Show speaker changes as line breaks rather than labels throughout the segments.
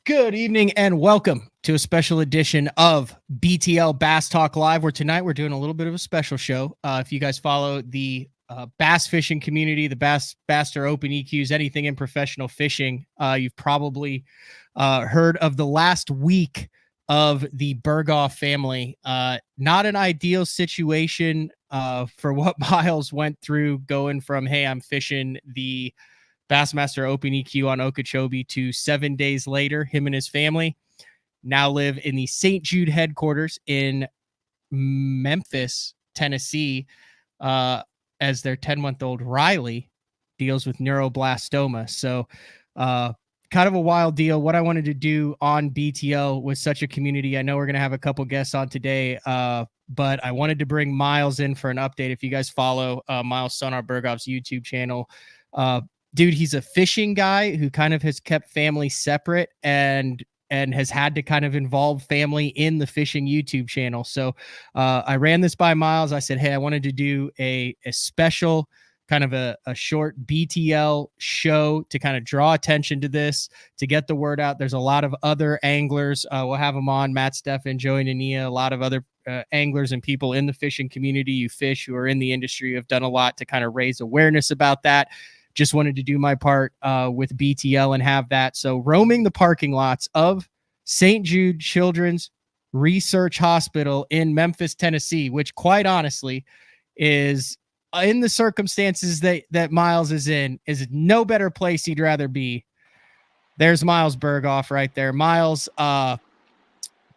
Good evening and welcome to a special edition of BTL Bass Talk Live, where tonight we're doing a little bit of a special show. If you guys follow the bass fishing community, the Baster Open EQs, anything in professional fishing, you've probably heard of the last week of the Burghoff family. Not an ideal situation for what Miles went through going from, hey, I'm fishing the Bassmaster Open EQ on Okeechobee to 7 days later, him and his family now live in the St. Jude headquarters in Memphis, Tennessee, as their 10-month-old Rylee deals with neuroblastoma. So kind of a wild deal. What I wanted to do on BTL with such a community, I know we're going to have a couple guests on today, but I wanted to bring Miles in for an update. If you guys follow Miles Sonar Burghoff's YouTube channel, dude, he's a fishing guy who kind of has kept family separate and has had to kind of involve family in the fishing YouTube channel. So I ran this by Miles. I said, hey, I wanted to do a special kind of a short BTL show to kind of draw attention to this, to get the word out. There's a lot of other anglers. We'll have them on, Matt, Stefan, Joey, Nania, a lot of other anglers and people in the fishing community who are in the industry, have done a lot to kind of raise awareness about that. Just wanted to do my part with BTL and have that. So roaming the parking lots of St. Jude Children's Research Hospital in Memphis, Tennessee, which quite honestly is, in the circumstances that Miles is in, is no better place he'd rather be. There's Miles Burghoff right there. Miles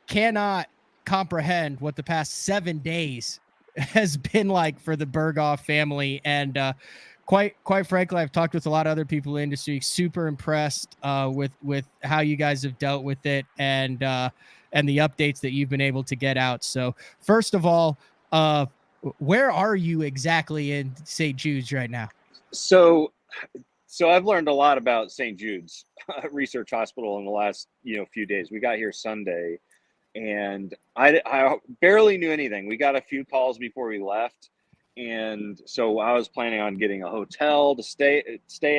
cannot comprehend what the past 7 days has been like for the Burghoff family. And quite frankly, I've talked with a lot of other people in the industry, super impressed with how you guys have dealt with it and the updates that you've been able to get out. So first of all, where are you exactly in St. Jude's right now?
So I've learned a lot about St. Jude's Research Hospital in the last few days. We got here Sunday, and I barely knew anything. We got a few calls before we left, and so I was planning on getting a hotel to stay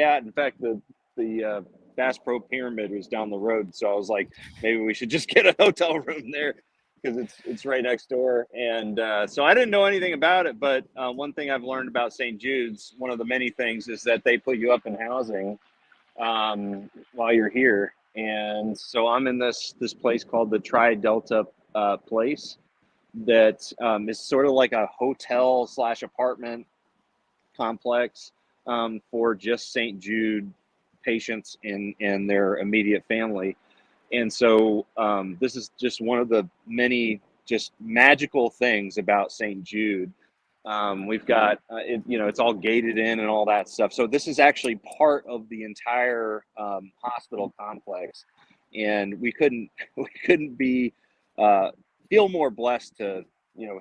at. In fact, the Bass Pro Pyramid was down the road, so I was like, maybe we should just get a hotel room there because it's right next door. And so I didn't know anything about it, but one thing I've learned about St. Jude's, one of the many things, is that they put you up in housing while you're here. And so I'm in this place called the Tri-Delta place that is sort of like a hotel / apartment complex for just St. Jude patients and their immediate family. And so this is just one of the many just magical things about St. Jude. We've got, it's all gated in and all that stuff. So this is actually part of the entire hospital complex. And we couldn't be, feel more blessed to,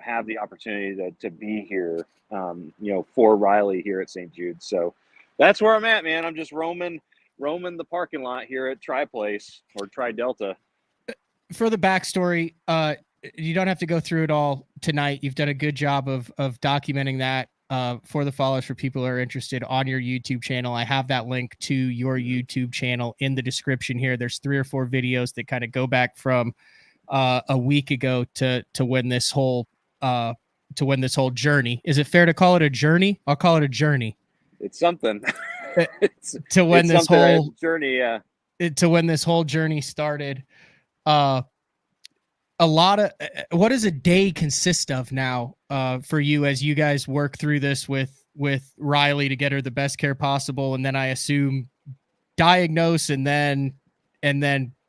have the opportunity to be here, for Rylee here at St. Jude. So that's where I'm at, man. I'm just roaming the parking lot here at Tri-Place or Tri-Delta.
For the backstory, you don't have to go through it all tonight. You've done a good job of documenting that for the followers, for people who are interested, on your YouTube channel. I have that link to your YouTube channel in the description here. There's 3 or 4 videos that kind of go back from a week ago to when this whole journey. Is it fair to call it a journey? I'll call it a journey.
It's something.
To when this whole
journey,
to when this whole journey started. A lot of what does a day consist of now for you as you guys work through this with Rylee to get her the best care possible, and then I assume diagnose and then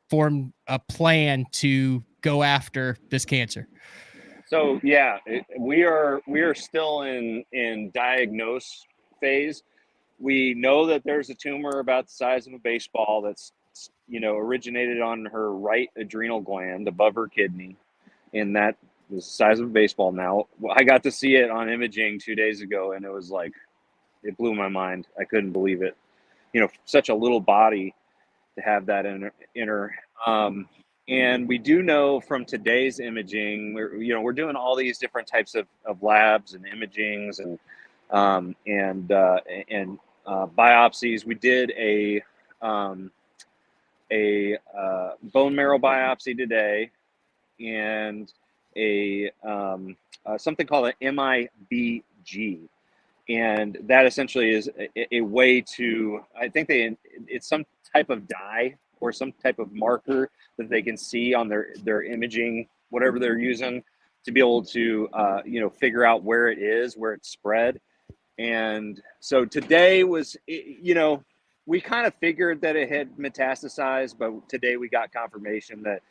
form a plan to go after this cancer?
So yeah, we are still in diagnose phase. We know that there's a tumor about the size of a baseball that's originated on her right adrenal gland above her kidney, and that was the size of a baseball. Now, I got to see it on imaging 2 days ago, and it was like, it blew my mind. I couldn't believe it. Such a little body to have that in her. And we do know from today's imaging, we're doing all these different types of labs and imagings and biopsies. We did a a bone marrow biopsy today, and a something called an MIBG, and that essentially is a way to, I think it's some type of dye or some type of marker that they can see on their imaging, whatever they're using, to be able to figure out where it's spread. And so today was, we kind of figured that it had metastasized, but today we got confirmation that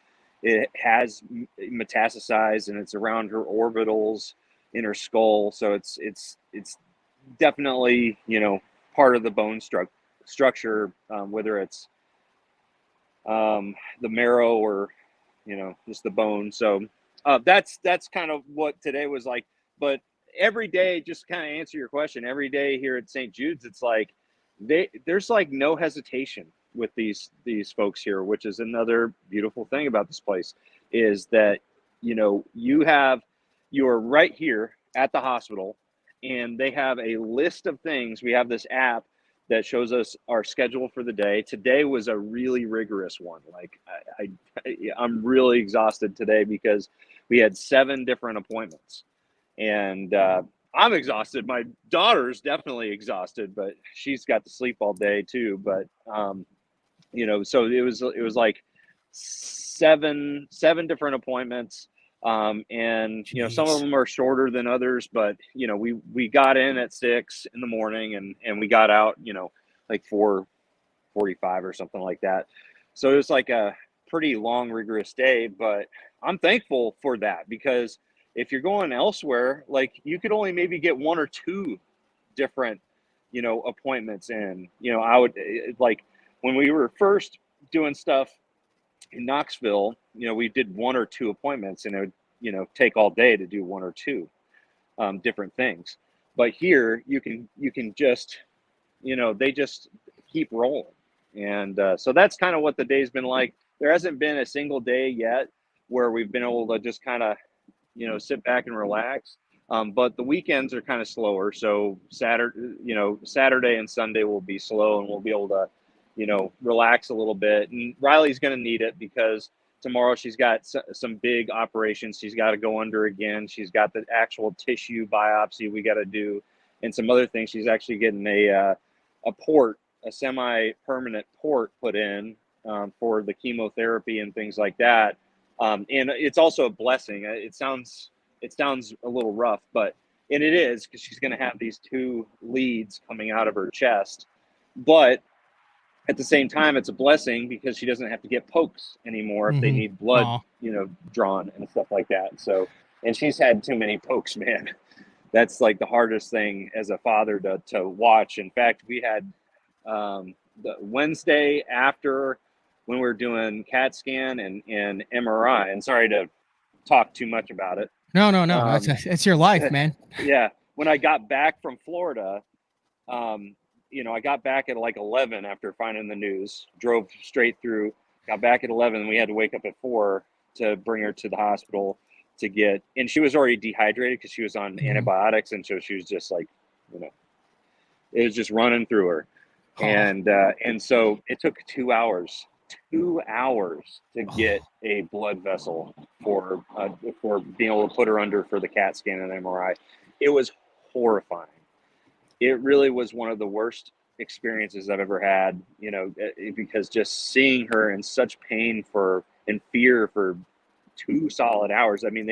it has metastasized, and it's around her orbitals in her skull. So it's definitely, part of the bone structure, whether it's the marrow or, just the bone. So that's kind of what today was like. But every day, just kind of answer your question, every day here at St. Jude's, it's like there's like no hesitation with these folks here, which is another beautiful thing about this place, is that you are right here at the hospital, and they have a list of things. We have this app that shows us our schedule for the day. Today was a really rigorous one. Like I'm really exhausted today because we had 7 different appointments, and I'm exhausted. My daughter's definitely exhausted, but she's got to sleep all day too. But so it was like seven different appointments. And some of them are shorter than others, but we got in at 6 in the morning, and we got out like 4:45 or something like that. So it was like a pretty long, rigorous day, but I'm thankful for that, because if you're going elsewhere, like you could only maybe get 1 or 2 different appointments in. I would, like, when we were first doing stuff in Knoxville, we did 1 or 2 appointments, and it would, take all day to do 1 or 2 different things. But here you can just, they just keep rolling. And so that's kind of what the day's been like. There hasn't been a single day yet where we've been able to just kind of, sit back and relax. But the weekends are kind of slower. So Saturday and Sunday will be slow, and we'll be able to, relax a little bit. And Rylee's going to need it, because tomorrow she's got some big operations she's got to go under again. She's got the actual tissue biopsy we got to do, and some other things. She's actually getting a port, a semi-permanent port put in for the chemotherapy and things like that. And it's also a blessing. It sounds a little rough, and it is, because she's going to have these 2 leads coming out of her chest. But at the same time, it's a blessing, because she doesn't have to get pokes anymore if they need blood, drawn and stuff like that. So, and she's had too many pokes, man. That's like the hardest thing as a father to watch. In fact, we had the Wednesday after, when we were doing CAT scan and MRI, and sorry to talk too much about it.
No. It's your life, man.
Yeah. When I got back from Florida, I got back at like 11 after finding the news, drove straight through, got back at 11, and we had to wake up at 4 to bring her to the hospital to get, and she was already dehydrated because she was on antibiotics. And so she was just like, it was just running through her. And so it took 2 hours to get a blood vessel for being able to put her under for the CAT scan and MRI. It was horrifying. It really was one of the worst experiences I've ever had, because just seeing her in such pain and fear for 2 solid hours. I mean,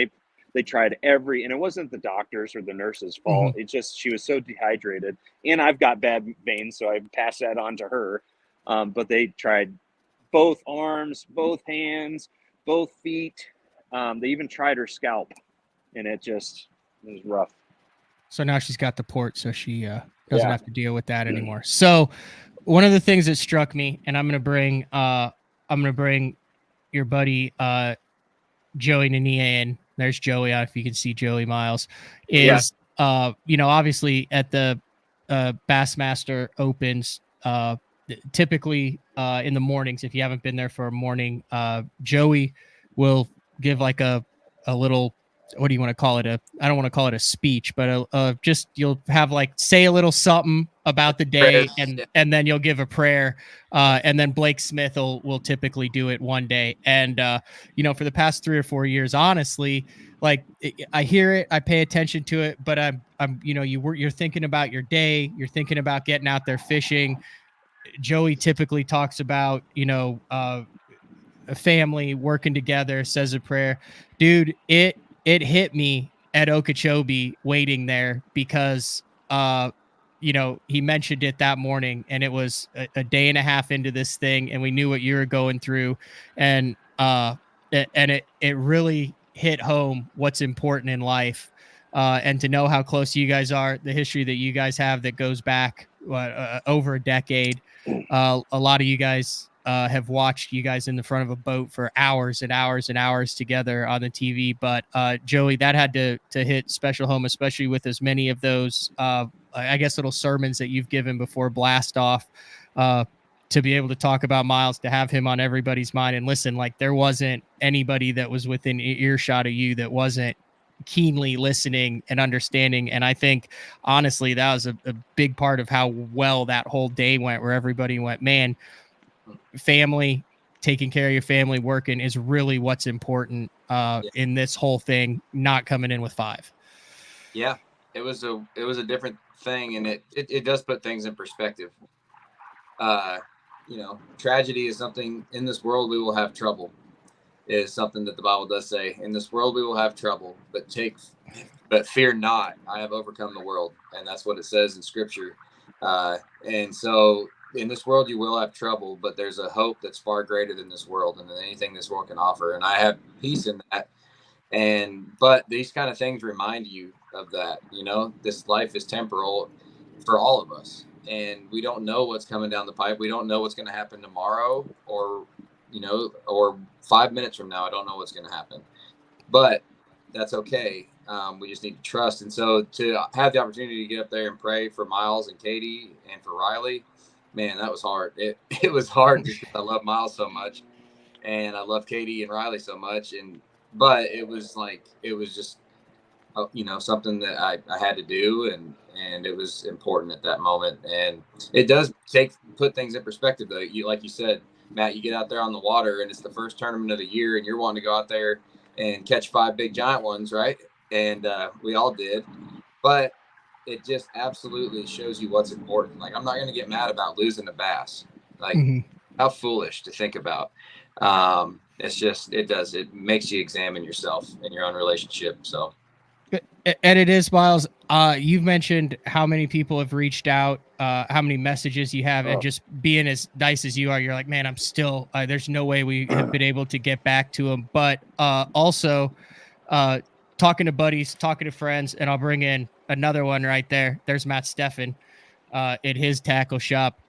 they tried and it wasn't the doctors or the nurses' fault.
Mm-hmm.
It's just, she was so dehydrated, and I've got bad veins, so I passed that on to her. But they tried both arms, both hands, both feet. They even tried her scalp, and it was rough.
So now she's got the port, so she doesn't have to deal with that anymore. So one of the things that struck me, and I'm gonna bring your buddy Joey Nania in. There's Joey. If you can see Joey Miles, is obviously at the Bassmaster Opens, typically in the mornings. If you haven't been there for a morning, Joey will give like a little, what do you want to call it? I don't want to call it a speech, but just, you'll have like, say a little something about the day, and then you'll give a prayer, and then Blake Smith will typically do it one day. And for the past 3 or 4 years, honestly, like I hear it, I pay attention to it, but I'm you're thinking about your day, you're thinking about getting out there fishing. Joey typically talks about a family working together, says a prayer. Dude, it hit me at Okeechobee waiting there because he mentioned it that morning, and it was a day and a half into this thing, and we knew what you were going through, and it really hit home what's important in life. And to know how close you guys are, the history that you guys have that goes back over a decade. A lot of you guys have watched you guys in the front of a boat for hours and hours and hours together on the TV. But Joey, that had to hit special home, especially with as many of those, I guess, little sermons that you've given before blast off, to be able to talk about Miles, to have him on everybody's mind. And listen, like there wasn't anybody that was within earshot of you that wasn't keenly listening and understanding. And I think honestly that was a big part of how well that whole day went, where everybody went, man, family, taking care of your family, working is really what's important in this whole thing, not coming in with 5.
Yeah, it was a different thing, and it does put things in perspective. Tragedy is something in this world we will have trouble, is something that the Bible does say. In this world we will have trouble, but fear not, I have overcome the world. And that's what it says in scripture. And so in this world you will have trouble, but there's a hope that's far greater than this world and than anything this world can offer. And I have peace in that. But these kind of things remind you of that. This life is temporal for all of us, and we don't know what's coming down the pipe. We don't know what's going to happen tomorrow, or 5 minutes from now. I don't know what's going to happen, but that's okay. We just need to trust. And so to have the opportunity to get up there and pray for Miles and Katie and for Rylee, man, that was hard. It was hard just because I love Miles so much, and I love Katie and Rylee so much. But it was just, something that I had to do, and it was important at that moment. And it does put things in perspective, though. Like you said, Matt, you get out there on the water, and it's the first tournament of the year, and you're wanting to go out there and catch 5 big giant ones, right? And we all did. But it just absolutely shows you what's important. Like, I'm not going to get mad about losing a bass. Like, how foolish to think about. It makes you examine yourself and your own relationship. So.
And it is, Miles. You've mentioned how many people have reached out, how many messages you have, and just being as nice as you are, you're like, man, I'm still, there's no way we have been able to get back to them. But also talking to buddies, talking to friends, and I'll bring in another one right there. There's Matt Stefan at his tackle shop.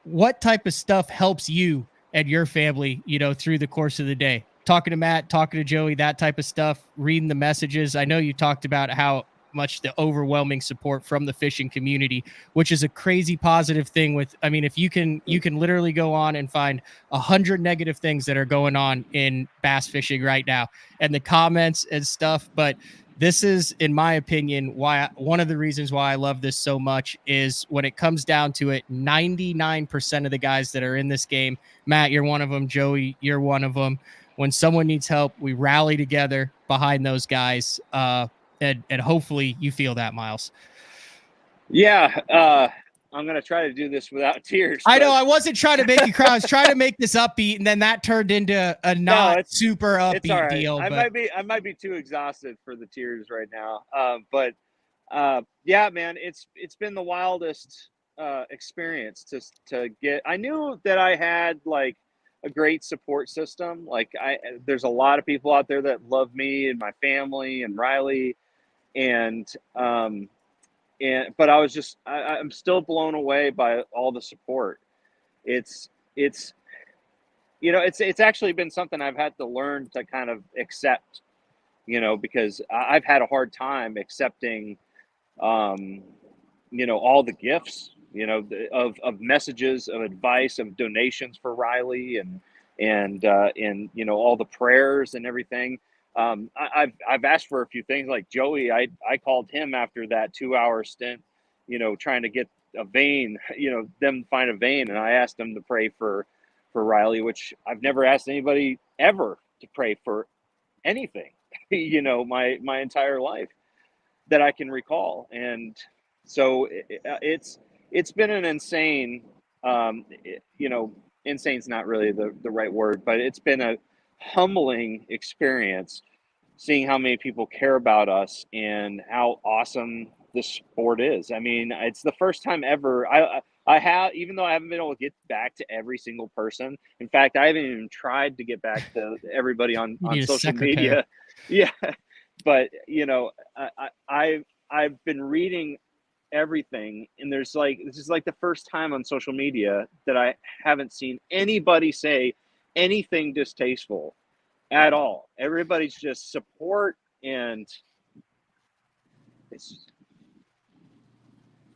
What type of stuff helps you and your family, through the course of the day? Talking to Matt, talking to Joey, that type of stuff, reading the messages. I know you talked about how much the overwhelming support from the fishing community, which is a crazy positive thing. If you can literally go on and find 100 negative things that are going on in bass fishing right now, and the comments and stuff. But this is, in my opinion, one of the reasons why I love this so much is when it comes down to it, 99% of the guys that are in this game, Matt, you're one of them. Joey, you're one of them. When someone needs help, we rally together behind those guys. And hopefully you feel that, Miles.
Yeah. I'm going to try to do this without tears.
I know I wasn't trying to make you cry. I was trying to make this upbeat, and then that turned into a super upbeat deal.
I might be too exhausted for the tears right now. Yeah, man, it's been the wildest experience to get. I knew that I had like a great support system. Like there's a lot of people out there that love me and my family and Rylee, but I was just, I'm still blown away by all the support. It's actually been something I've had to learn to kind of accept, because I've had a hard time accepting, all the gifts, of messages, of advice, of donations for Rylee and all the prayers and everything. I've asked for a few things, like Joey. I called him after that 2-hour stint trying to get a vein, them find a vein. And I asked them to pray for Rylee, which I've never asked anybody ever to pray for anything, my entire life that I can recall. And so it's been an insane, insane's not really the right word, but it's been a humbling experience seeing how many people care about us and how awesome this sport is. I mean, it's the first time ever I have, even though I haven't been able to get back to every single person. In fact, I haven't even tried to get back to everybody on social media. Yeah. But, I've been reading everything, and this is like the first time on social media that I haven't seen anybody say anything distasteful at all. Everybody's just support, and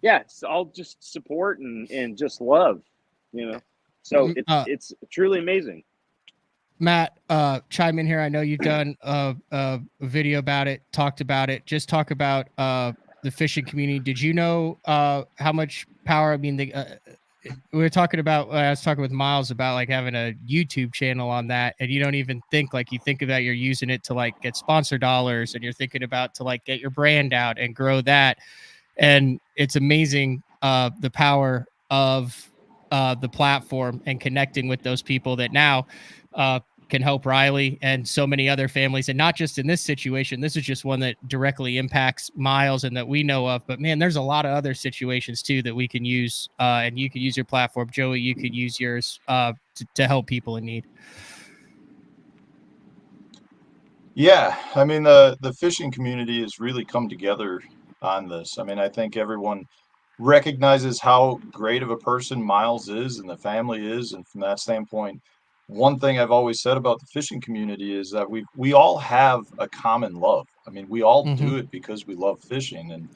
it's all just support and just love, so it's truly amazing.
Matt, chime in here. I know you've done a video about it, talked about it. Just talk about the fishing community. Did you know how much power? I mean, we were talking about. I was talking with Miles about like having a YouTube channel on that, and you don't even think you think about you're using it to like get sponsor dollars, and you're thinking about to like get your brand out and grow that. And it's amazing the power of the platform and connecting with those people that now can help Rylee and so many other families. And not just in this situation. This is just one that directly impacts Miles and that we know of. But man, there's a lot of other situations too that we can use. And you can use your platform. Joey, you could use yours to help people in need.
Yeah, I mean, the fishing community has really come together on this. I mean, I think everyone recognizes how great of a person Miles is and the family is. And from that standpoint, one thing I've always said about the fishing community is that we all have a common love. I mean, we all do it because we love fishing. And,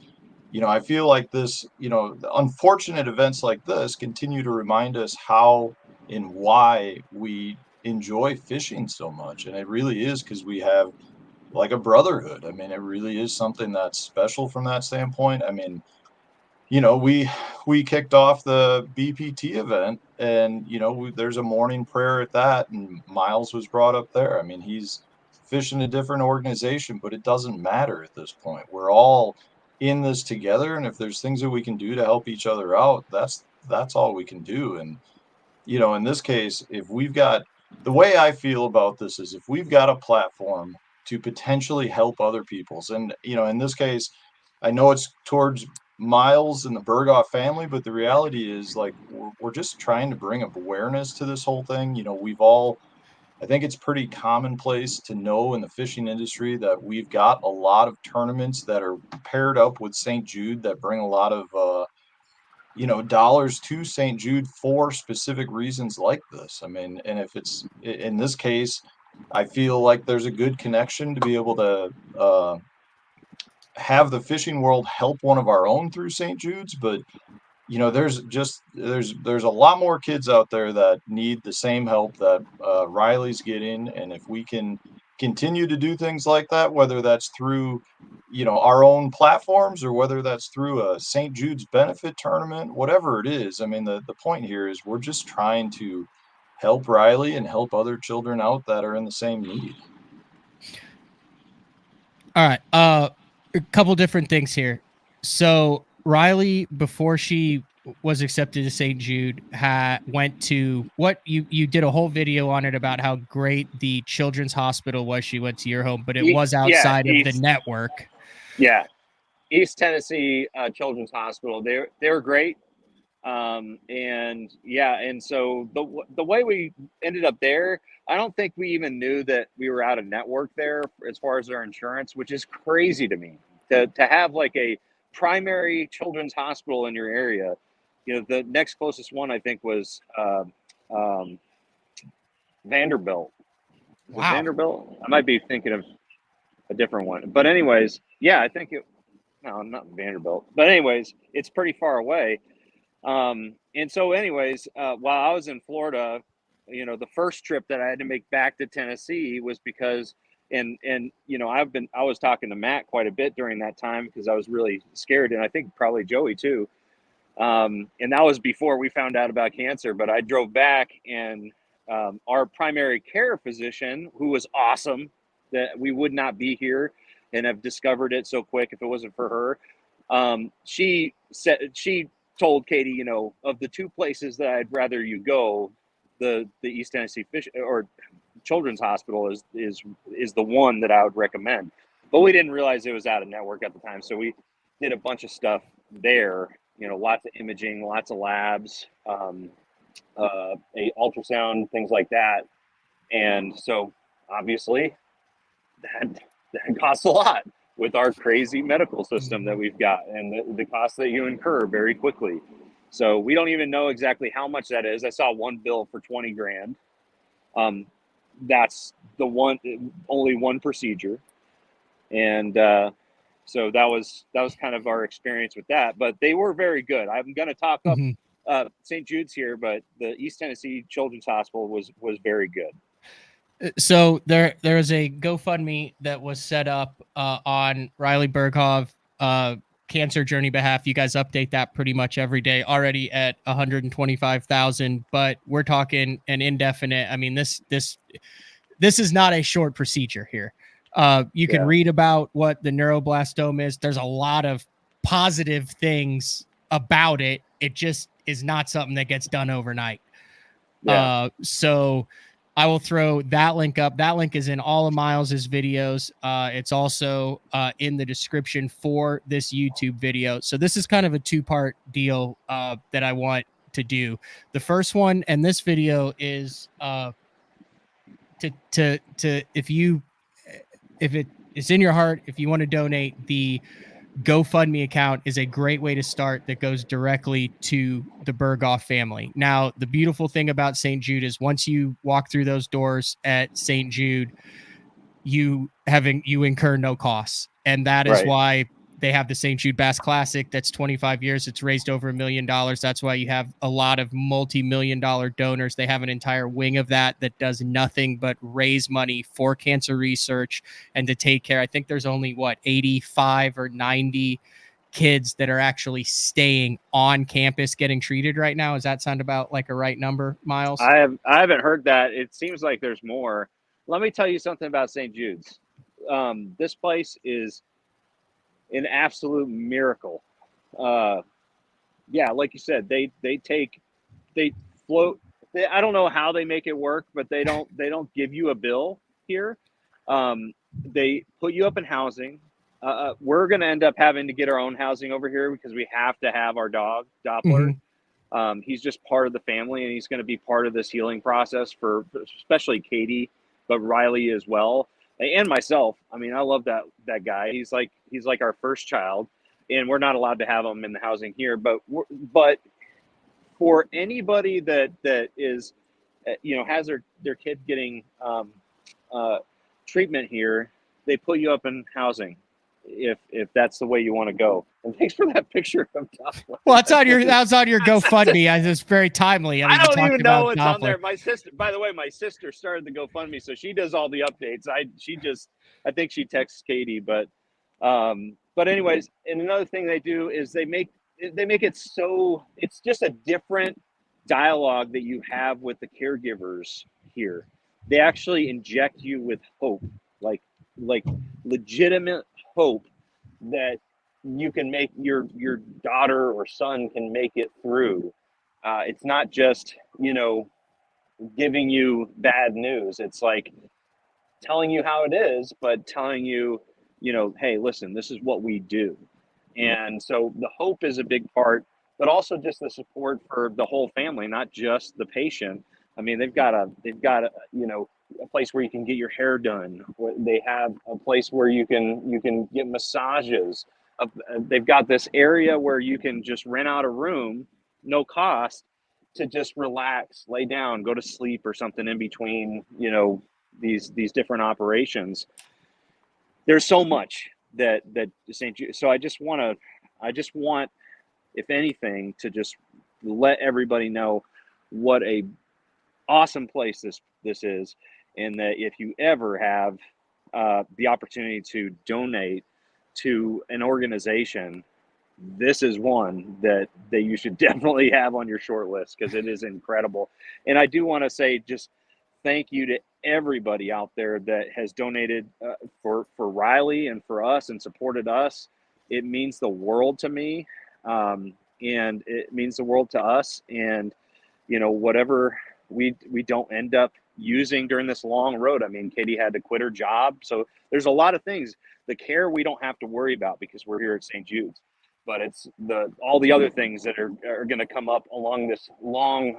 I feel like this, unfortunate events like this continue to remind us how and why we enjoy fishing so much. And it really is because we have like a brotherhood. I mean, it really is something that's special from that standpoint. I mean, we kicked off the BPT event, and there's a morning prayer at that, and Miles was brought up there. I mean, he's fishing a different organization, but it doesn't matter at this point. We're all in this together, and if there's things that we can do to help each other out, that's all we can do. And in this case, if we've got, the way I feel about this is if we've got a platform to potentially help other people's, and in this case, I know it's towards Miles and the Burghoff family, but the reality is like we're just trying to bring awareness to this whole thing. I think it's pretty commonplace to know in the fishing industry that we've got a lot of tournaments that are paired up with St. Jude that bring a lot of dollars to St. Jude for specific reasons like this. I mean, and if it's in this case, I feel like there's a good connection to be able to have the fishing world help one of our own through St. Jude's, but there's a lot more kids out there that need the same help that Rylee's getting, and if we can continue to do things like that, whether that's through our own platforms or whether that's through a St. Jude's benefit tournament, whatever it is, I mean, the point here is we're just trying to help Rylee and help other children out that are in the same need.
All right. A couple different things here. So Rylee, before she was accepted to St. Jude, went to what you did a whole video on it about how great the children's hospital was. She went to your home, but it was outside of the network.
Yeah. East Tennessee Children's Hospital. They were great. And so the way we ended up there, I don't think we even knew that we were out of network there as far as our insurance, which is crazy to me to have like a primary children's hospital in your area. The next closest one I think was Vanderbilt.
Wow.
Vanderbilt? I might be thinking of a different one, but anyways, I think no, not Vanderbilt, but anyways, it's pretty far away. And so anyways, while I was in Florida, the first trip that I had to make back to Tennessee was because And I was talking to Matt quite a bit during that time because I was really scared, and I think probably Joey too. And that was before we found out about cancer. But I drove back, and our primary care physician, who was awesome, that we would not be here and have discovered it so quick if it wasn't for her. She told Katie, of the two places that I'd rather you go, the East Tennessee Fish or Children's Hospital is the one that I would recommend. But we didn't realize it was out of network at the time, so we did a bunch of stuff there. Lots of imaging, lots of labs, a ultrasound, things like that. And so obviously that costs a lot with our crazy medical system that we've got, and the costs that you incur very quickly. So we don't even know exactly how much that is. I saw one bill for 20 grand. That's only one procedure. And so that was kind of our experience with that, but they were very good. I'm going to talk up St. Jude's here, but the East Tennessee Children's Hospital was very good.
So there is a GoFundMe that was set up on Rylee Burghoff cancer journey behalf. You guys update that pretty much every day, already at 125,000, but we're talking an indefinite. I mean, this is not a short procedure here. You can read about what the neuroblastoma is. There's a lot of positive things about it. It just is not something that gets done overnight. Yeah. So I will throw that link up. That link is in all of Miles's videos. It's also in the description for this YouTube video. So this is kind of a two-part deal that I want to do. The first one, and this video is if it is in your heart, if you want to donate, the GoFundMe account is a great way to start that goes directly to the Burghoff family. Now, the beautiful thing about St. Jude is once you walk through those doors at St. Jude, you incur no costs. And that is why they have the St. Jude Bass Classic. That's 25 years. It's raised over $1 million. That's why you have a lot of multi-million-dollar donors. They have an entire wing of that does nothing but raise money for cancer research and to take care. I think there's only 85 or 90 kids that are actually staying on campus getting treated right now. Does that sound about like a right number, Miles?
I haven't heard that. It seems like there's more. Let me tell you something about St. Jude's. This place is an absolute miracle. Like you said, they float. I don't know how they make it work, but they don't give you a bill here. They put you up in housing. We're going to end up having to get our own housing over here because we have to have our dog, Doppler. He's just part of the family, and he's going to be part of this healing process for especially Katie, but Rylee as well, and myself. I mean, I love that guy. He's like our first child, and we're not allowed to have him in the housing here. But for anybody that is, has their kid getting treatment here, they put you up in housing if that's the way you want to go. And thanks for that picture of Doppler.
Well, that's on your GoFundMe. It's very timely.
I don't even know what's on there. My sister, by the way, started the GoFundMe, so she does all the updates. I think she texts Katie, but anyways, and another thing they do is they make it so it's just a different dialogue that you have with the caregivers here. They actually inject you with hope, like legitimate hope that you can make your daughter or son can make it through. It's not just, giving you bad news. It's like telling you how it is, but telling you, hey, listen, this is what we do. And so the hope is a big part, but also just the support for the whole family, not just the patient. I mean, they've got a place where you can get your hair done. They have a place where you can get massages. They've got this area where you can just rent out a room, no cost, to just relax, lay down, go to sleep or something in between, these different operations. There's so much that St. Jude. So I just want, if anything, to just let everybody know what a awesome place this is, and that if you ever have the opportunity to donate to an organization, this is one that you should definitely have on your short list, because it is incredible. And I do want to say just thank you to everybody out there that has donated for Rylee and for us and supported us. It means the world to me, and it means the world to us. And whatever we don't end up using during this long road. I mean, Katie had to quit her job, so there's a lot of things. The care we don't have to worry about because we're here at St. Jude's, but it's all the other things that are going to come up along this long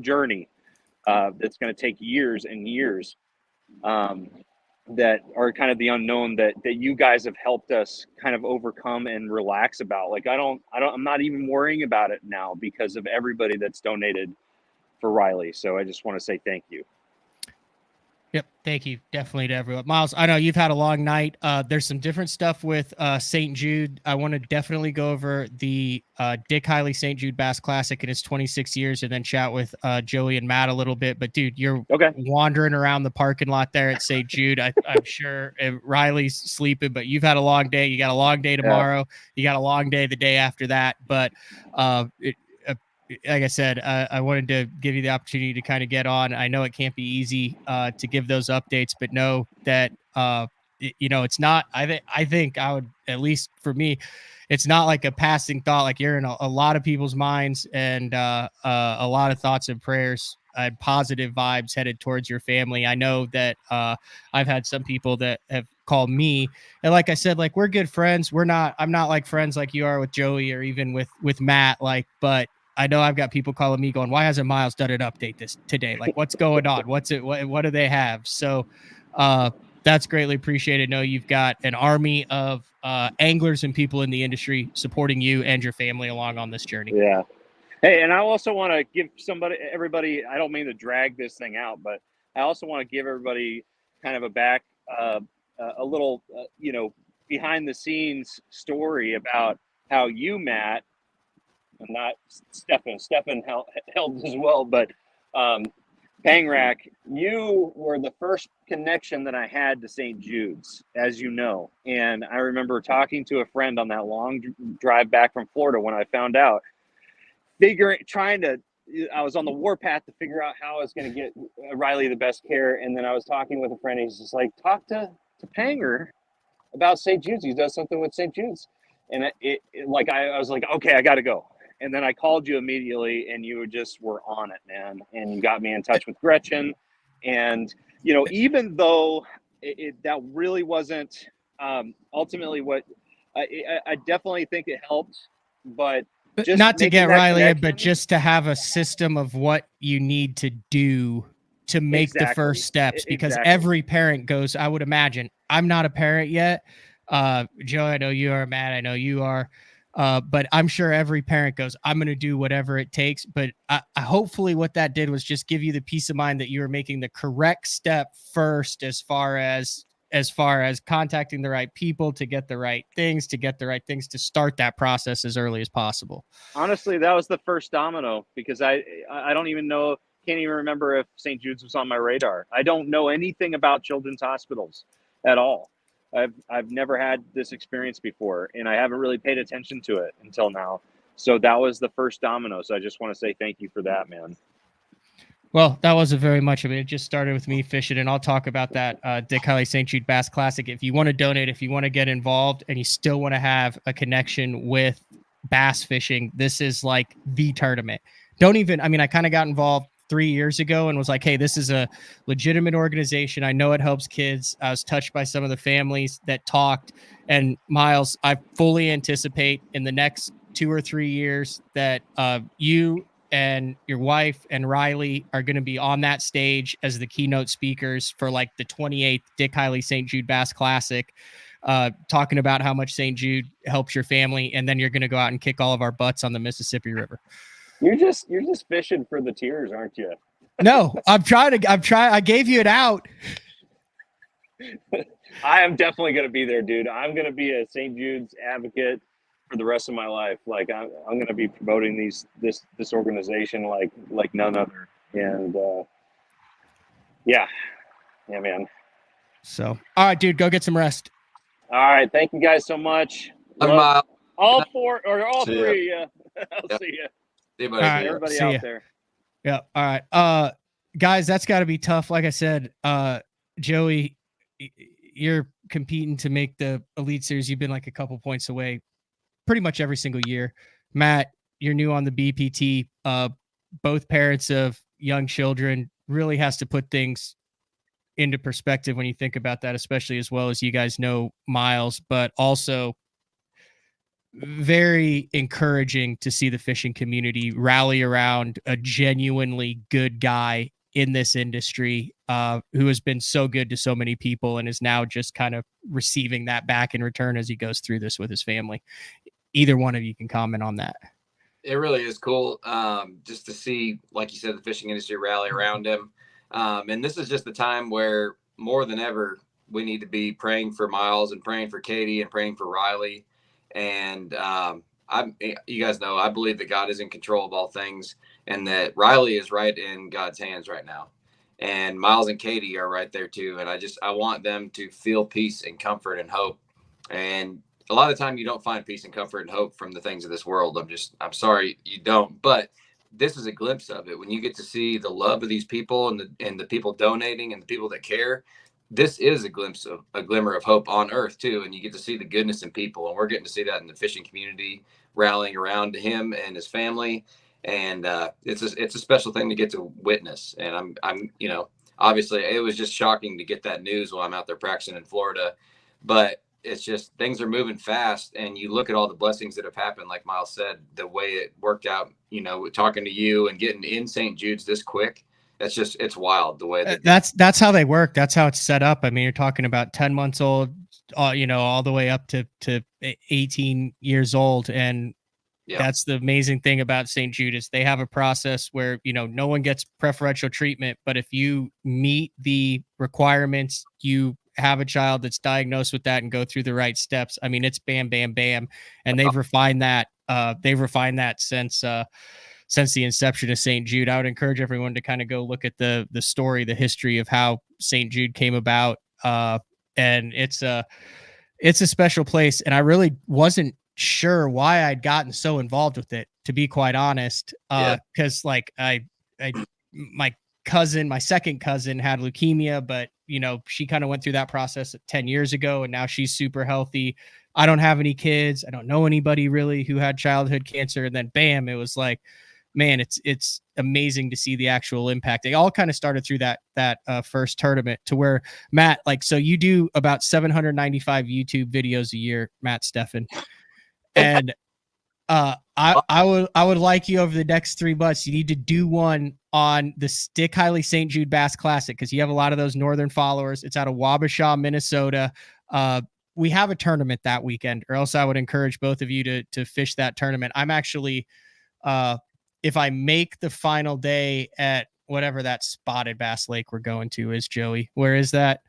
journey that's going to take years and years, that are kind of the unknown that you guys have helped us kind of overcome and relax about. Like I'm not even worrying about it now because of everybody that's donated for Rylee. So I just want to say thank you.
Yep. Thank you. Definitely to everyone. Miles, I know you've had a long night. There's some different stuff with St. Jude. I want to definitely go over the Dick Hiley St. Jude Bass Classic in its 26 years and then chat with Joey and Matt a little bit. But, dude, you're wandering around the parking lot there at St. Jude. I'm sure Riley's sleeping, but you've had a long day. You got a long day tomorrow. You got a long day the day after that. But like I said, I wanted to give you the opportunity to kind of get on. I know it can't be easy to give those updates, but know that, it's not, I think I would, at least for me, it's not like a passing thought. Like you're in a lot of people's minds and a lot of thoughts and prayers and positive vibes headed towards your family. I know that I've had some people that have called me, and like I said, like we're good friends. I'm not like friends like you are with Joey or even with Matt, but I know I've got people calling me going, why hasn't Miles done an update this today? Like, what's going on? What do they have? So that's greatly appreciated. Know you've got an army of anglers and people in the industry supporting you and your family along on this journey.
Yeah. Hey, and I also want to give everybody, I don't mean to drag this thing out, but I also want to give everybody kind of a little, behind the scenes story about how you, Matt, and not Stefan. Stefan helped as well, but Pangrack, you were the first connection that I had to St. Jude's, as you know. And I remember talking to a friend on that long drive back from Florida when I found out, I was on the warpath to figure out how I was going to get Rylee the best care. And then I was talking with a friend. He's just like, talk to Panger about St. Jude's. He does something with St. Jude's. And I was like, okay, I got to go. And then I called you immediately, and you just were on it, man. And you got me in touch with Gretchen. And, even though that really wasn't ultimately what I definitely think it helped, but just
not to get Rylee in, but
connection,
just to have a system of what you need to do to make the first steps, because every parent goes, I would imagine, I'm not a parent yet. Joe, I know you are. Matt, I know you are. But I'm sure every parent goes, I'm going to do whatever it takes. But I hopefully what that did was just give you the peace of mind that you were making the correct step first, as far as contacting the right people to get the right things, to start that process as early as possible.
Honestly, that was the first domino, because I don't even know, can't even remember if St. Jude's was on my radar. I don't know anything about children's hospitals at all. I've never had this experience before, and I haven't really paid attention to it until now. So that was the first domino. So I just want to say thank you for that, man.
Well, that wasn't very much of it. It just started with me fishing, and I'll talk about that Dick Hiley St. Jude Bass Classic. If you want to donate, if you want to get involved, and you still want to have a connection with bass fishing, this is like the tournament. I kind of got involved 3 years ago and was like, hey, this is a legitimate organization. I know it helps kids. I was touched by some of the families that talked. And Miles, I fully anticipate in the next 2 or 3 years that you and your wife and Rylee are going to be on that stage as the keynote speakers for like the 28th Dick Hiley St. Jude Bass Classic, talking about how much St. Jude helps your family. And then you're going to go out and kick all of our butts on the Mississippi River.
You're just fishing for the tears, aren't you?
No, I gave you it out.
I am definitely going to be there, dude. I'm going to be a St. Jude's advocate for the rest of my life. Like I'm going to be promoting this organization like none other. And yeah, man.
So, all right, dude, go get some rest.
All right. Thank you guys so much.
Love you, Miles.
All four or all
See ya.
three. I'll
Yep.
see you.
See you, buddy.
All right.
Everybody
See
out
ya.
there.
Yeah. All right. Guys, that's got to be tough. Like I said, Joey, you're competing to make the Elite Series. You've been like a couple points away pretty much every single year. Matt, you're new on the BPT. Both parents of young children, really has to put things into perspective when you think about that, especially as well as you guys know Miles, but also very encouraging to see the fishing community rally around a genuinely good guy in this industry, who has been so good to so many people and is now just kind of receiving that back in return as he goes through this with his family. Either one of you can comment on that.
It really is cool, just to see, like you said, the fishing industry rally around him. And this is just the time where more than ever, we need to be praying for Miles and praying for Katie and praying for Rylee. And you guys know, I believe that God is in control of all things and that Rylee is right in God's hands right now. And Miles and Katie are right there too. And I want them to feel peace and comfort and hope. And a lot of the time you don't find peace and comfort and hope from the things of this world. I'm sorry you don't, but this is a glimpse of it. When you get to see the love of these people and the people donating and the people that care, this is a glimmer of hope on earth too. And you get to see the goodness in people. And we're getting to see that in the fishing community rallying around him and his family. And it's a special thing to get to witness. And I'm, obviously it was just shocking to get that news while I'm out there practicing in Florida, but it's just things are moving fast, and you look at all the blessings that have happened. Like Miles said, the way it worked out, talking to you and getting in St. Jude's this quick. It's wild the way
that's how they work. That's how it's set up. I mean, you're talking about 10 months old, all the way up to 18 years old. And that's the amazing thing about St. Jude is they have a process where, no one gets preferential treatment, but if you meet the requirements, you have a child that's diagnosed with that and go through the right steps. I mean, it's bam, bam, bam. And they've refined that. Since the inception of St. Jude. I would encourage everyone to kind of go look at the story, the history of how St. Jude came about. And it's a special place. And I really wasn't sure why I'd gotten so involved with it, to be quite honest. Cause like my second cousin had leukemia, but she kind of went through that process 10 years ago and now she's super healthy. I don't have any kids. I don't know anybody really who had childhood cancer. And then bam, it was like, man, it's amazing to see the actual impact. They all kind of started through that first tournament to where Matt, so you do about 795 YouTube videos a year, Matt Stefan. And I would like you over the next 3 months. You need to do one on the Stick Highly St. Jude Bass Classic because you have a lot of those northern followers. It's out of Wabasha, Minnesota. We have a tournament that weekend, or else I would encourage both of you to fish that tournament. I'm actually, if I make the final day at whatever that spotted bass lake we're going to is, Joey, where is that?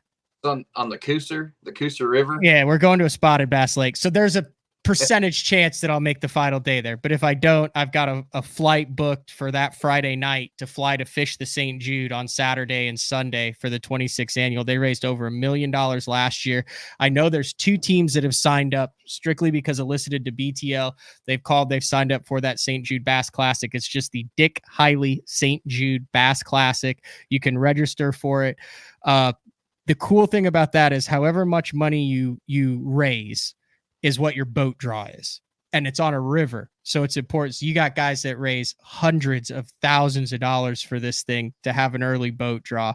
On the Cooser River.
Yeah, we're going to a spotted bass lake. So there's a percentage chance that I'll make the final day there. But if I don't, I've got a flight booked for that Friday night to fly to fish the St. Jude on Saturday and Sunday for the 26th annual. They raised over $1 million last year. I know there's 2 teams that have signed up strictly because elicited to BTL. They've signed up for that St. Jude Bass Classic. It's just the Dick Hiley St. Jude Bass Classic. You can register for it. The cool thing about that is however much money you raise is what your boat draw is. And it's on a river. So it's important. So you got guys that raise hundreds of thousands of dollars for this thing to have an early boat draw.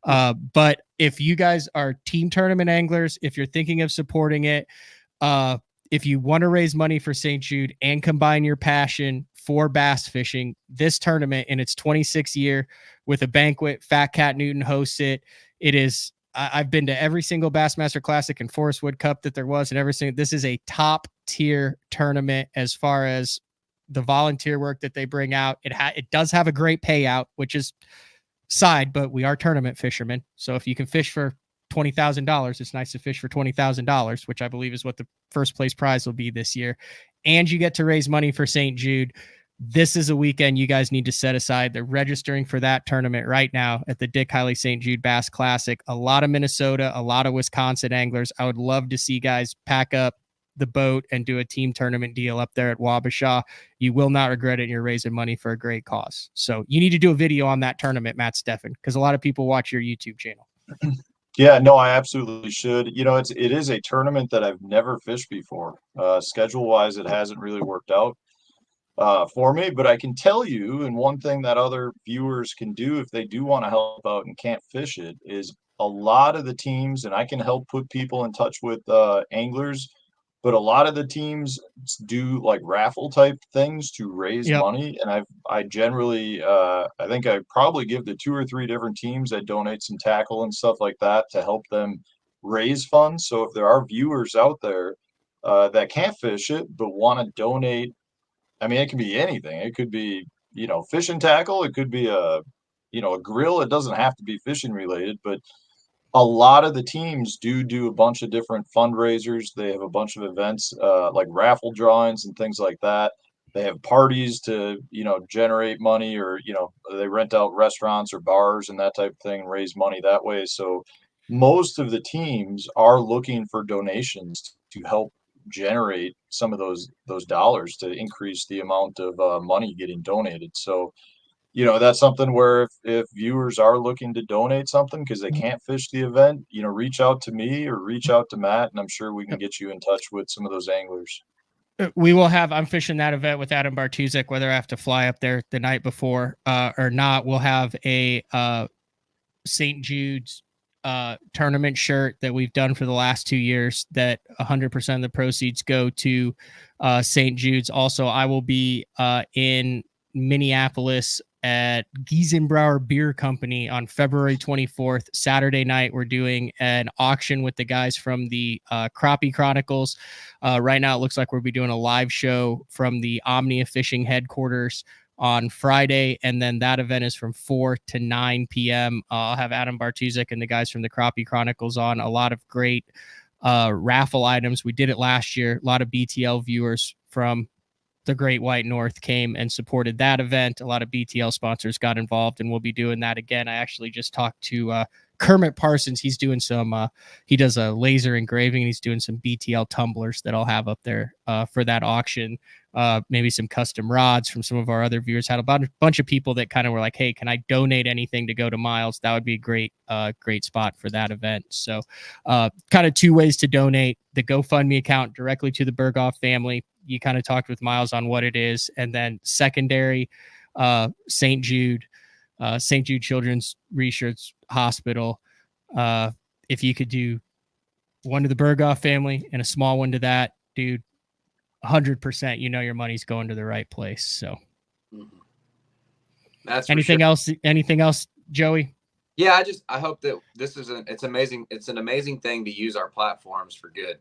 But if you guys are team tournament anglers, if you're thinking of supporting it, if you want to raise money for St. Jude and combine your passion for bass fishing, this tournament in its 26th year with a banquet, Fat Cat Newton hosts it. It is, I've been to every single Bassmaster Classic and Forest Wood Cup that there was, and this is a top tier tournament as far as the volunteer work that they bring out. It does have a great payout, which is side, but we are tournament fishermen. So if you can fish for $20,000, it's nice to fish for $20,000, which I believe is what the first place prize will be this year. And you get to raise money for St. Jude. this is a weekend you guys need to set aside. They're registering for that tournament right now at the Dick Hiley St. Jude Bass Classic. A lot of Minnesota, a lot of Wisconsin anglers. I would love to see guys pack up the boat and do a team tournament deal up there at Wabasha. You will not regret it, and you're raising money for a great cause. So you need to do a video on that tournament, Matt Stefan, because a lot of people watch your YouTube channel.
Yeah, no, I absolutely should. It is a tournament that I've never fished before. Schedule wise, it hasn't really worked out for me, but I can tell you, and one thing that other viewers can do if they do want to help out and can't fish it, is a lot of the teams, and I can help put people in touch with anglers, but a lot of the teams do like raffle type things to raise money. And I generally, I think I probably give the 2 or 3 different teams that donate some tackle and stuff like that to help them raise funds. So if there are viewers out there that can't fish it, but want to donate, I mean, it can be anything. It could be, fishing tackle. It could be a grill. It doesn't have to be fishing related, but a lot of the teams do a bunch of different fundraisers. They have a bunch of events like raffle drawings and things like that. They have parties to, generate money, or, they rent out restaurants or bars and that type of thing and raise money that way. So most of the teams are looking for donations to help generate some of those dollars to increase the amount of money getting donated. So that's something where if viewers are looking to donate something because they can't fish the event, reach out to me or reach out to Matt, and I'm sure we can get you in touch with some of those anglers.
We will have, I'm fishing that event with Adam Bartuzik, whether I have to fly up there the night before or not. We'll have a St. Jude's tournament shirt that we've done for the last 2 years that 100% of the proceeds go to St. Jude's. Also, I will be in Minneapolis at Giesenbrauer Beer Company on February 24th, Saturday night. We're doing an auction with the guys from the Crappie Chronicles. Right now, it looks like we'll be doing a live show from the Omnia Fishing headquarters on Friday, and then that event is from 4 to 9 p.m. I'll have Adam Bartuzik and the guys from the Crappie Chronicles on. A lot of great raffle items. We did it last year. A lot of BTL viewers from the Great White North came and supported that event. A lot of BTL sponsors got involved, and we'll be doing that again. I actually just talked to Kermit Parsons. He's doing some, he does a laser engraving, and he's doing some BTL tumblers that I'll have up there for that auction. Maybe some custom rods from some of our other viewers. Had a bunch of people that kind of were like, hey, can I donate anything to go to Miles? That would be a great spot for that event. So kind of 2 ways to donate: the GoFundMe account directly to the Burghoff family. You kind of talked with Miles on what it is. And then secondary, St. Jude Children's Research Hospital. If you could do one to the Burghoff family and a small one to that, dude, 100%, your money's going to the right place. So
that's
anything else, Joey?
Yeah, I hope that this is it's amazing. It's an amazing thing to use our platforms for good.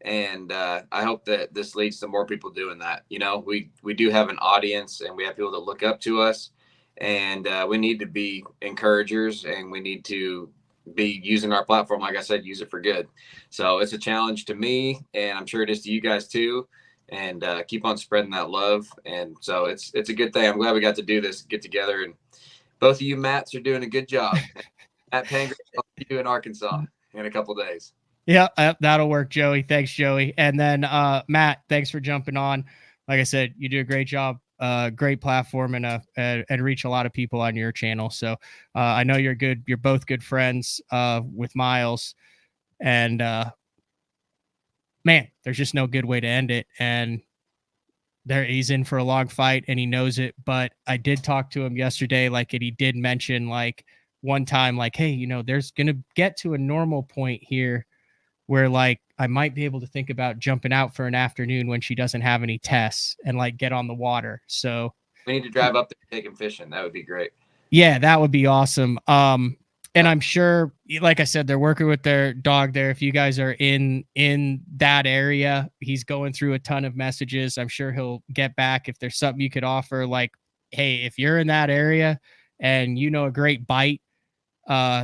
And I hope that this leads to more people doing that. We do have an audience, and we have people that look up to us, and we need to be encouragers, and we need to be using our platform. Like I said, use it for good. So it's a challenge to me, and I'm sure it is to you guys too. And keep on spreading that love. And so it's a good thing. I'm glad we got to do this, get together, and both of you Matts are doing a good job. Matt Pangre, I'll see you in Arkansas in a couple of days.
Yeah, that'll work, Joey. Thanks, Joey. And then Matt, thanks for jumping on. Like I said, you do a great job, great platform, and reach a lot of people on your channel. So I know you're both good friends with Miles, and man, there's just no good way to end it. And he's in for a long fight, and he knows it. But I did talk to him yesterday, and he did mention one time, hey, there's gonna get to a normal point here where I might be able to think about jumping out for an afternoon when she doesn't have any tests and get on the water. So
we need to drive up there and take him fishing. That would be great.
Yeah, that would be awesome. And I'm sure, like I said, they're working with their dog there. If you guys are in that area, he's going through a ton of messages. I'm sure he'll get back if there's something you could offer. Hey, if you're in that area and a great bite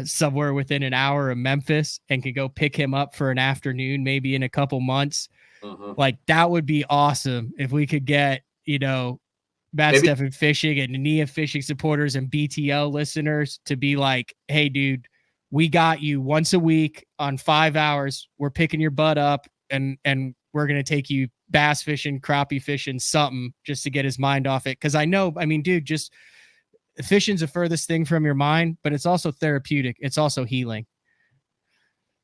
somewhere within an hour of Memphis and could go pick him up for an afternoon, maybe in a couple months, that would be awesome. If we could get, Bad Stefan Fishing and Nania Fishing supporters and BTL listeners to be like, hey, dude, we got you once a week on 5 hours. We're picking your butt up and we're going to take you bass fishing, crappie fishing, something just to get his mind off it. Cause I know, I mean, dude, just fishing's the furthest thing from your mind, but it's also therapeutic. It's also healing.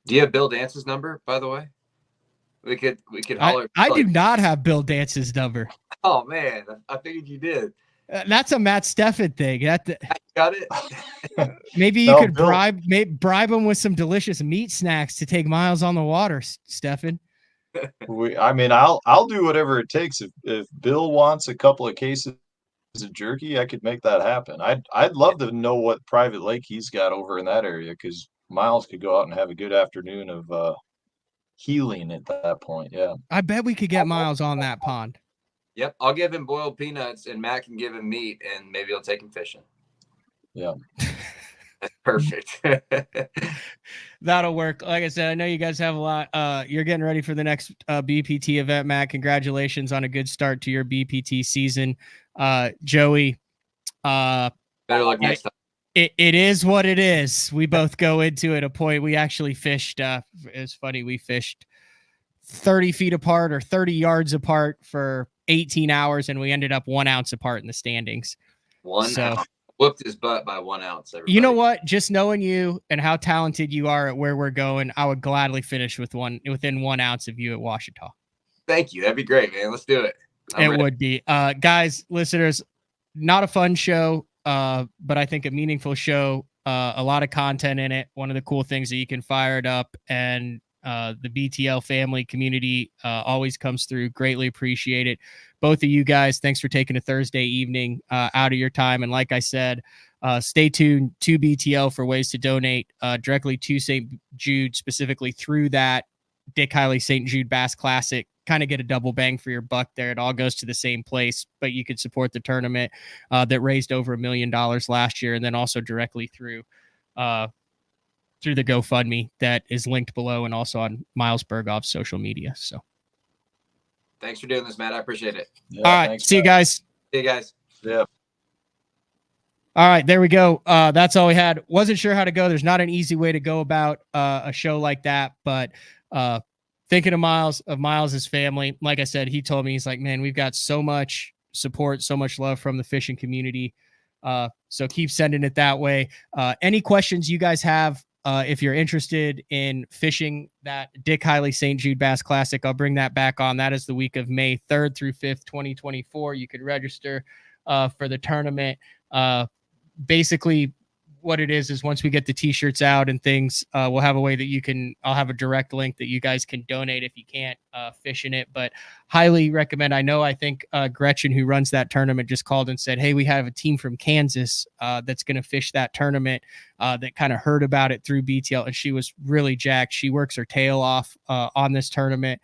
Do you have Bill Dance's number, by the way? We could holler.
I do not have Bill Dance's number.
Oh man, I figured you did.
That's a Matt Stefan thing.
Got it.
Maybe you could bribe him with some delicious meat snacks to take Miles on the water, Stefan.
I'll do whatever it takes. If Bill wants a couple of cases of jerky, I could make that happen. I'd love to know what private lake he's got over in that area, because Miles could go out and have a good afternoon of healing at that point. Yeah, I
bet we could get Miles on that pond.
Yep, I'll give him boiled peanuts, and Matt can give him meat, and maybe I'll take him fishing.
Yeah.
That's perfect.
That'll work. Like I said, I know you guys have a lot. You're getting ready for the next BPT event, Matt. Congratulations on a good start to your BPT season. Joey,
better luck next time.
It is what it is. We both go into it a point. We actually fished. It's funny. We fished 30 feet apart or 30 yards apart for 18 hours, and we ended up 1 ounce apart in the standings.
Ounce. Whooped his butt by 1 ounce. Everybody.
You know what? Just knowing you and how talented you are at where we're going, I would gladly finish within 1 ounce of you at Ouachita.
Thank you. That'd be great, man. Let's do it.
I'm ready. Would be. Guys, listeners, not a fun show, but I think a meaningful show. A lot of content in it. One of the cool things that you can fire it up, and the BTL family community always comes through. Greatly appreciate it. Both of you guys, thanks for taking a Thursday evening out of your time. And like I said, stay tuned to BTL for ways to donate directly to St. Jude, specifically through that Dick Hiley St. Jude Bass Classic. Kind of get a double bang for your buck there. It all goes to the same place, but you could support the tournament that raised over $1 million last year, and then also directly through the GoFundMe that is linked below and also on Miles Burghoff's social media. So
thanks for doing this, Matt. I appreciate it.
Yeah, all right. Thanks, see you guys.
See you guys.
Yeah.
All right, there we go. That's all we had. Wasn't sure how to go. There's not an easy way to go about a show like that, but thinking of Miles's family, like I said, he told me, he's like, man, we've got so much support, so much love from the fishing community. So keep sending it that way. Any questions you guys have, if you're interested in fishing that Dick Hiley St. Jude Bass Classic, I'll bring that back on. That is the week of May 3rd through 5th, 2024. You could register for the tournament. Basically, what it is once we get the t-shirts out and things, we'll have a way that I'll have a direct link that you guys can donate if you can't fish in it, but highly recommend. I think Gretchen, who runs that tournament, just called and said, hey, we have a team from Kansas that's going to fish that tournament that kind of heard about it through BTL. And she was really jacked. She works her tail off on this tournament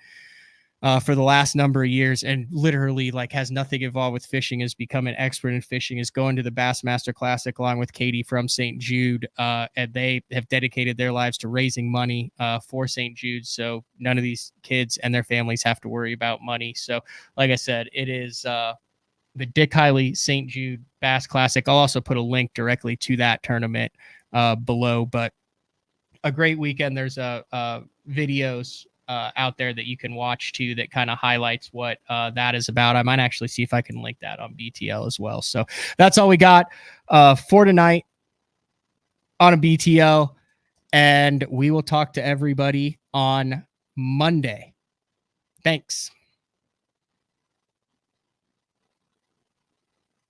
for the last number of years, and literally has nothing involved with fishing, has become an expert in fishing, is going to the Bassmaster Classic along with Katie from St. Jude. And they have dedicated their lives to raising money for St. Jude. So none of these kids and their families have to worry about money. So like I said, it is the Dick Hiley St. Jude Bass Classic. I'll also put a link directly to that tournament below, but a great weekend. There's videos out there that you can watch too that kind of highlights what that is about. I might actually see if I can link that on BTL as well. So that's all we got for tonight on a BTL, and we will talk to everybody on Monday. Thanks.